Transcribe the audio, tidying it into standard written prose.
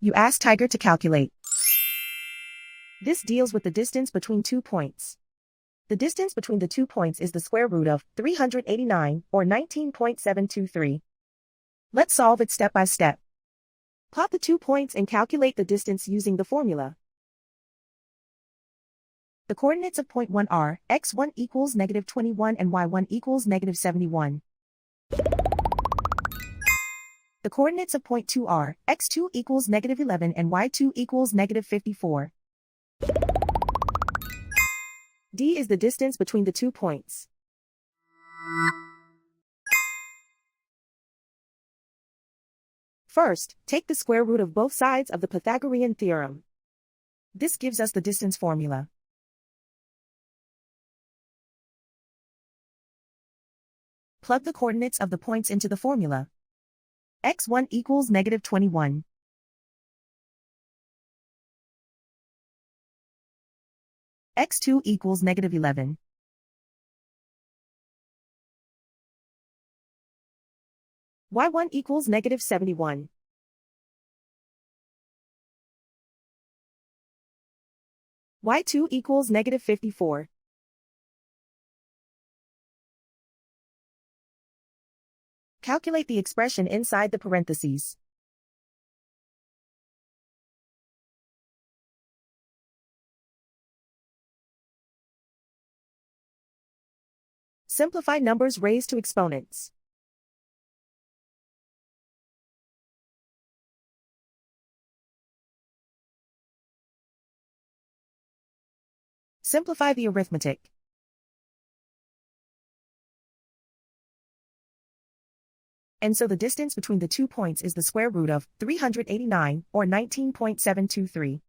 You ask Tiger to calculate. This deals with the distance between 2 points. The distance between the 2 points is the square root of 389, or 19.723. Let's solve it step by step. Plot the 2 points and calculate the distance using the formula. The coordinates of point 1 are x1 equals -21 and y1 equals -71. The coordinates of point 2 are x2 equals -11 and y2 equals -54. D is the distance between the 2 points. First, take the square root of both sides of the Pythagorean theorem. This gives us the distance formula. Plug the coordinates of the points into the formula. x1 equals -21. x2 equals -11. y1 equals -71. y2 equals -54. Calculate the expression inside the parentheses. Simplify numbers raised to exponents. Simplify the arithmetic. And so the distance between the 2 points is the square root of 389, or 19.723.